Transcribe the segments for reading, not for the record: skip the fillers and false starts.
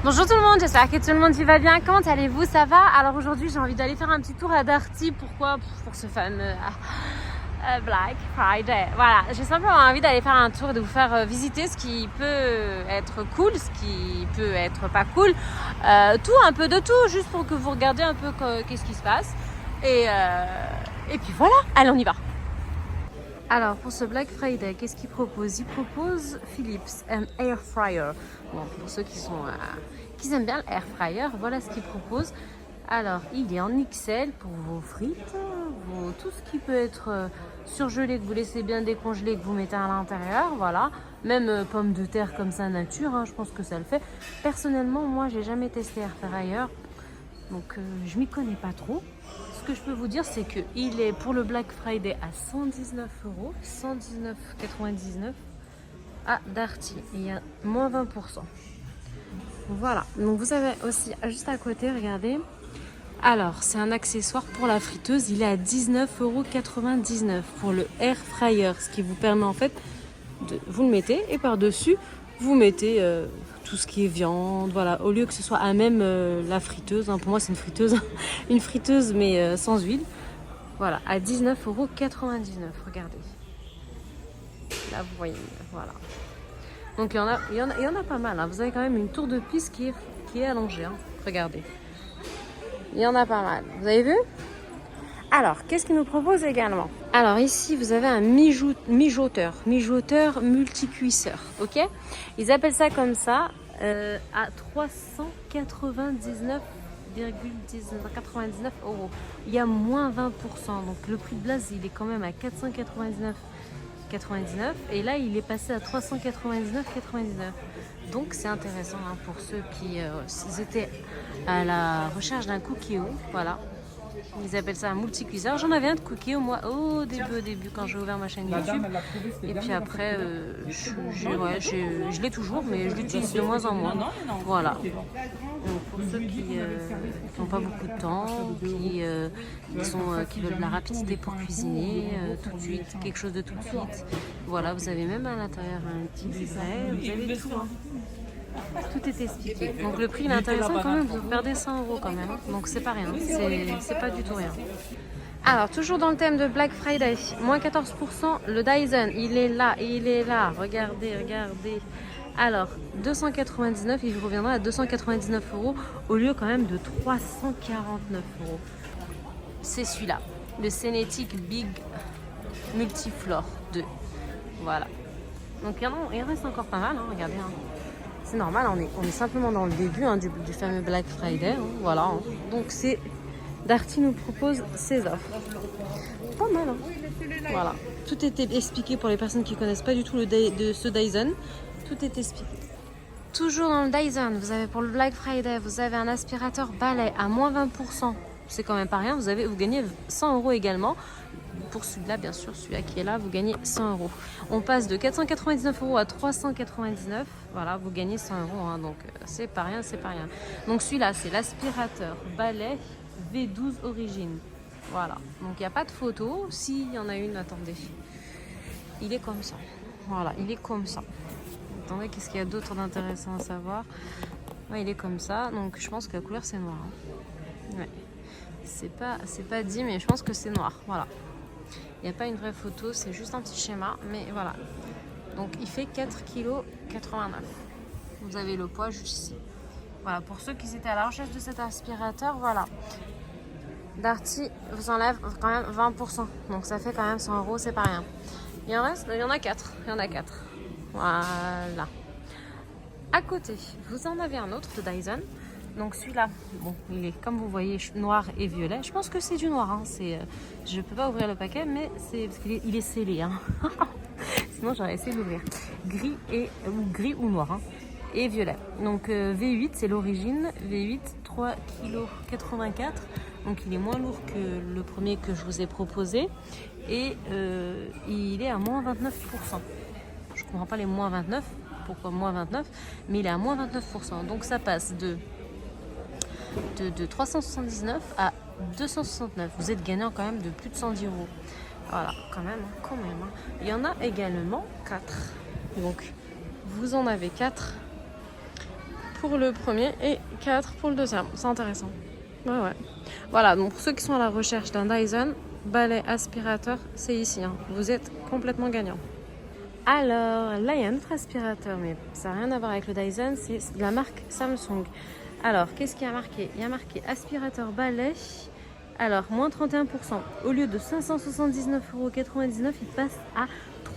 Bonjour tout le monde, j'espère que tout le monde va bien. Comment allez-vous? Ça va? Alors aujourd'hui j'ai envie d'aller faire un petit tour à Darty. Pourquoi? Pour ce fameux Black Friday. Voilà, j'ai simplement envie d'aller faire un tour, de vous faire visiter ce qui peut être cool, ce qui peut être pas cool. Tout, un peu de tout, juste pour que vous regardiez un peu qu'est-ce qui se passe. Et puis voilà, allez on y va. Alors pour ce Black Friday, qu'est-ce qu'il propose? Il propose Philips un Air Fryer. Bon, pour ceux qui aiment bien l'Air Fryer, voilà ce qu'il propose. Alors il est en XL pour vos frites, tout ce qui peut être surgelé, que vous laissez bien décongeler, que vous mettez à l'intérieur, voilà. Même pommes de terre comme ça nature, hein, je pense que ça le fait. Personnellement, moi j'ai jamais testé Air Fryer, donc je m'y connais pas trop. Ce que je peux vous dire, c'est qu'il est pour le Black Friday à 119 €, 119,99 à Darty. Il y a moins 20%. Voilà, donc vous avez aussi juste à côté, regardez. Alors, c'est un accessoire pour la friteuse, il est à 19,99 € pour le Air Fryer, ce qui vous permet en fait vous le mettez et par-dessus, vous mettez tout ce qui est viande, voilà, au lieu que ce soit à même la friteuse, hein, pour moi c'est une friteuse, une friteuse mais sans huile, voilà, à 19,99 €, regardez. Là vous voyez, voilà. Donc il y en a pas mal, hein. Vous avez quand même une tour de piste qui est allongée, hein. Regardez. Il y en a pas mal, vous avez vu? Alors, qu'est-ce qu'il nous propose également? Alors ici, vous avez un mijoteur multicuisseur, ok? Ils appellent ça comme ça, à 399,99 €. Il y a moins 20%, donc le prix de base, il est quand même à 499,99 € et là, il est passé à 399,99 €. Donc c'est intéressant, hein, pour ceux qui étaient à la recherche d'un cookie, voilà. Ils appellent ça un multicuiseur. J'en avais un de cookie au début quand j'ai ouvert ma chaîne YouTube. Et puis après, je l'ai toujours, mais je l'utilise de moins en moins. Voilà. Donc pour ceux qui n'ont pas beaucoup de temps, qui veulent de la rapidité pour cuisiner, tout de suite, quelque chose de tout de suite. Voilà, vous avez même à l'intérieur un petit livret, vous avez tout, hein. Tout est expliqué. Donc le prix est intéressant quand même, vous perdez 100 € quand même. Donc c'est pas rien, c'est pas du tout rien. Alors toujours dans le thème de Black Friday, moins 14%, le Dyson, il est là. Regardez. Alors 299, il reviendra à 299 € au lieu quand même de 349 €. C'est celui-là, le Senetic Big Multiflore 2. Voilà. Donc il en reste encore pas mal, hein, regardez. Hein. C'est normal, on est simplement dans le début, hein, du fameux Black Friday, hein, voilà. Hein. Donc Darty nous propose ses offres. Pas mal, hein. Voilà. Tout est expliqué pour les personnes qui ne connaissent pas du tout ce Dyson. Tout est expliqué. Toujours dans le Dyson, vous avez pour le Black Friday, vous avez un aspirateur balai à moins 20%. C'est quand même pas rien, vous gagnez 100 € également. Pour celui-là, bien sûr, celui-là qui est là, vous gagnez 100 €. On passe de 499 € à 399. Voilà, vous gagnez 100 €, hein, donc c'est pas rien. Donc celui-là, c'est l'aspirateur balai V12 Origine. Voilà, donc il n'y a pas de photo. S'il y en a une, attendez. Il est comme ça. Voilà, il est comme ça. Attendez, qu'est-ce qu'il y a d'autre d'intéressant à savoir? Ouais, il est comme ça, donc je pense que la couleur c'est noir. Hein. Ouais. C'est pas dit, mais je pense que c'est noir. Voilà. Il n'y a pas une vraie photo, c'est juste un petit schéma, mais voilà. Donc il fait 4,89 kg. Vous avez le poids juste ici. Voilà, pour ceux qui étaient à la recherche de cet aspirateur, voilà. Darty vous enlève quand même 20%. Donc ça fait quand même 100 €, c'est pas rien. Il y en a 4. Voilà. À côté, vous en avez un autre de Dyson. Donc celui-là, bon, il est comme vous voyez noir et violet. Je pense que c'est du noir. Hein. Je ne peux pas ouvrir le paquet, mais parce qu'il est scellé. Hein. Sinon j'aurais essayé d'ouvrir. Gris ou noir. Hein. Et violet. Donc V8, c'est l'origine. V8, 3,84 kg. Donc il est moins lourd que le premier que je vous ai proposé. Et il est à moins 29%. Je ne comprends pas les moins 29. Pourquoi moins 29? Mais il est à moins 29%. Donc ça passe de 379 à 269. Vous êtes gagnant quand même de plus de 110 €. Voilà, quand même. Hein. Il y en a également 4. Donc, vous en avez 4 pour le premier et 4 pour le deuxième. C'est intéressant. Ouais. Voilà, donc pour ceux qui sont à la recherche d'un Dyson balai aspirateur, c'est ici. Hein. Vous êtes complètement gagnant. Alors, là, il y a un autre aspirateur, mais ça n'a rien à voir avec le Dyson, c'est de la marque Samsung. Alors, qu'est-ce qu'il y a marqué? Il y a marqué aspirateur balai. Alors, moins 31%. Au lieu de 579,99 €, il passe à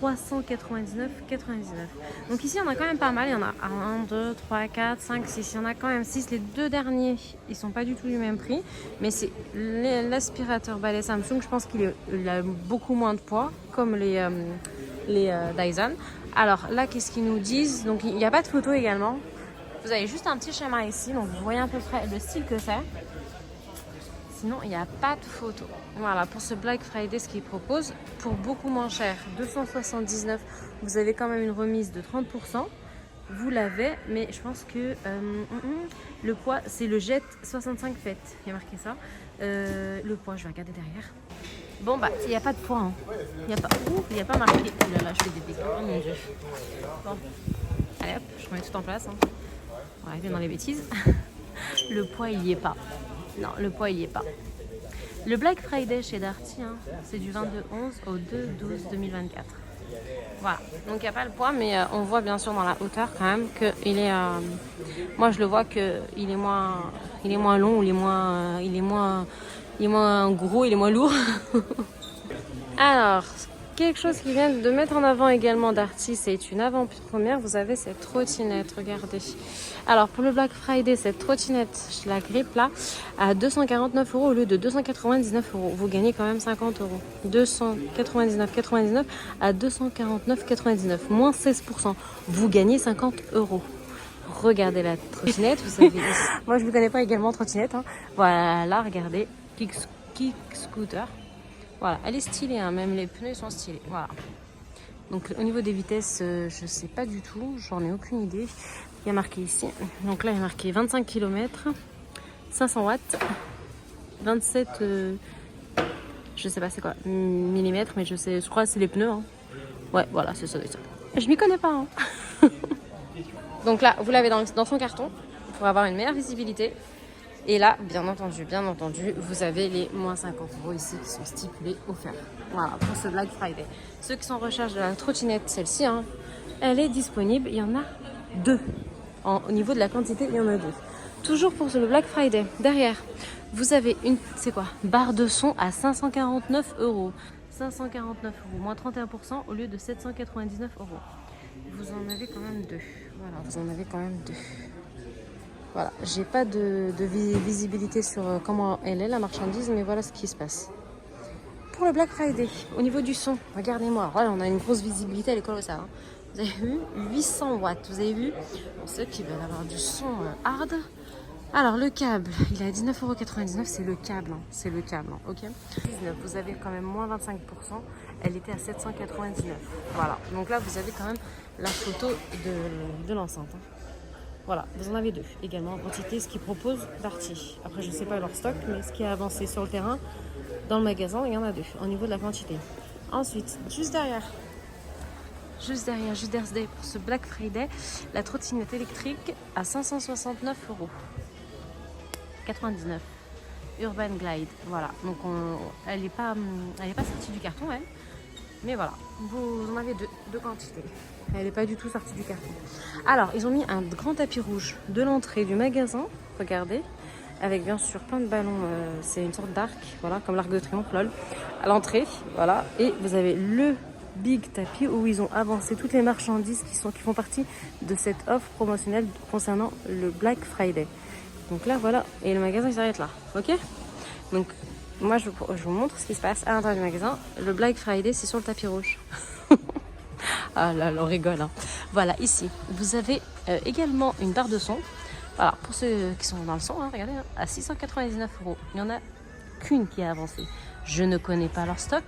399,99 €. Donc ici, il y en a quand même pas mal. Il y en a 1, 2, 3, 4, 5, 6. Il y en a quand même 6. Les deux derniers, ils sont pas du tout du même prix. Mais c'est l'aspirateur balai Samsung. Je pense qu'il a beaucoup moins de poids, comme les Dyson. Alors là, qu'est-ce qu'ils nous disent? Donc, il n'y a pas de photo également. Vous avez juste un petit schéma ici. Donc, vous voyez à peu près le style que c'est. Sinon, il n'y a pas de photo. Voilà, pour ce Black Friday, ce qu'ils proposent, pour beaucoup moins cher, 279, vous avez quand même une remise de 30%. Vous l'avez, mais je pense que le poids, c'est le Jet 65 Fête. Il y a marqué ça. Le poids, je vais regarder derrière. Bon, bah, il n'y a pas de poids. Hein. Il n'y a pas marqué. Oh là là, je fais des dégâts. Oh mon Dieu. Bon, allez hop, je remets tout en place. Hein. On va arriver dans les bêtises. Le poids, il n'y est pas. Non, le poids, il n'y est pas. Le Black Friday chez Darty, hein, c'est du 22/11 au 2/12/2024. Voilà, donc il n'y a pas le poids, mais on voit bien sûr dans la hauteur quand même qu'il est... moi, je le vois qu'il est moins long, ou il est moins gros, il est moins lourd. Alors, quelque chose qui vient de mettre en avant également Darty, c'est une avant-première. Vous avez cette trottinette, regardez. Alors, pour le Black Friday, cette trottinette, je la grippe là, à 249 € au lieu de 299 €. Vous gagnez quand même 50 €. 299,99 à 249,99, moins 16%. Vous gagnez 50 €. Regardez la trottinette, vous savez. Moi, je ne connais pas également trottinette. Hein. Voilà, là, regardez, kick scooter. Voilà, elle est stylée, hein, même les pneus sont stylés. Voilà. Donc au niveau des vitesses, je ne sais pas du tout, j'en ai aucune idée. Il y a marqué ici. Donc là, il y a marqué 25 km, 500 watts, 27, je sais pas c'est quoi, millimètres, mais je crois que c'est les pneus. Hein. Ouais, voilà, c'est ça. Je m'y connais pas. Hein. Donc là, vous l'avez dans son carton pour avoir une meilleure visibilité. Et là, bien entendu, vous avez les moins 50 € ici qui sont stipulés offerts. Voilà, pour ce Black Friday. Ceux qui sont en recherche de la trottinette, celle-ci, hein, elle est disponible. Il y en a 2. Au niveau de la quantité, il y en a 2. Toujours pour le Black Friday. Derrière, vous avez une, c'est quoi? Barre de son à 549 €. 549 €, moins 31% au lieu de 799 €. Vous en avez quand même 2. Voilà, vous en avez quand même 2. Voilà, j'ai pas de visibilité sur comment elle est la marchandise, mais voilà ce qui se passe. Pour le Black Friday, au niveau du son, regardez-moi, voilà, on a une grosse visibilité, elle est colossale. Hein. Vous avez vu 800 watts, vous avez vu? Pour ceux qui veulent avoir du son hard. Alors le câble, il est à 19,99 €, c'est le câble, hein, ok. 19, vous avez quand même moins 25%, elle était à 799. Voilà, donc là vous avez quand même la photo de l'enceinte. Hein. Voilà, vous en avez 2 également en quantité, ce qu'ils proposent Darty. Après, je ne sais pas leur stock, mais ce qui est avancé sur le terrain, dans le magasin, il y en a 2 au niveau de la quantité. Ensuite, juste derrière, pour ce Black Friday, la trottinette électrique à 569 €. 99. Urban Glide, voilà. Donc, elle n'est pas sortie du carton, elle. Mais voilà, vous en avez 2 quantités. Elle n'est pas du tout sortie du carton. Alors, ils ont mis un grand tapis rouge de l'entrée du magasin, regardez, avec bien sûr plein de ballons, c'est une sorte d'arc, voilà, comme l'arc de triomphe, lol, à l'entrée, voilà, et vous avez le big tapis où ils ont avancé toutes les marchandises qui font partie de cette offre promotionnelle concernant le Black Friday. Donc là, voilà, et le magasin il s'arrête là, ok? Donc, moi je vous montre ce qui se passe à l'intérieur du magasin. Le Black Friday, c'est sur le tapis rouge. Ah là, on rigole. Hein. Voilà, ici, vous avez également une barre de son. Voilà, pour ceux qui sont dans le son, hein, regardez, hein, à 699 €. Il n'y en a qu'une qui est avancée. Je ne connais pas leur stock.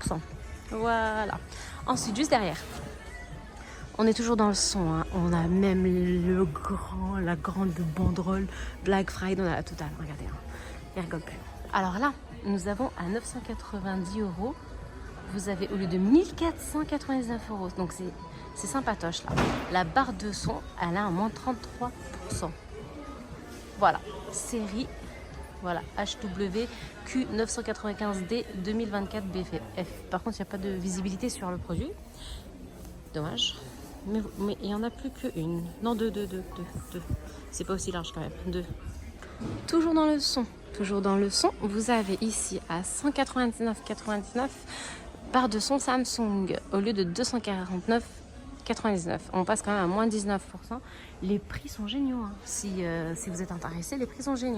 Voilà. Ensuite, juste derrière, on est toujours dans le son. Hein. On a même la grande banderole Black Friday. On a la totale. Regardez, hein. Il rigole plus. Alors là, nous avons à 990 €. Vous avez au lieu de 1499 €. Donc c'est sympatoche là. La barre de son, elle a un moins 33%. Voilà, série, voilà, HW Q995D 2024 BF. Par contre, il n'y a pas de visibilité sur le produit. Dommage. Mais il n'y en a plus qu'une. Non, deux. C'est pas aussi large quand même. Deux. Toujours dans le son. Vous avez ici à 199,99 barre de son Samsung au lieu de 249,99. On passe quand même à moins 19%. Les prix sont géniaux. Hein. Si vous êtes intéressé, les prix sont géniaux.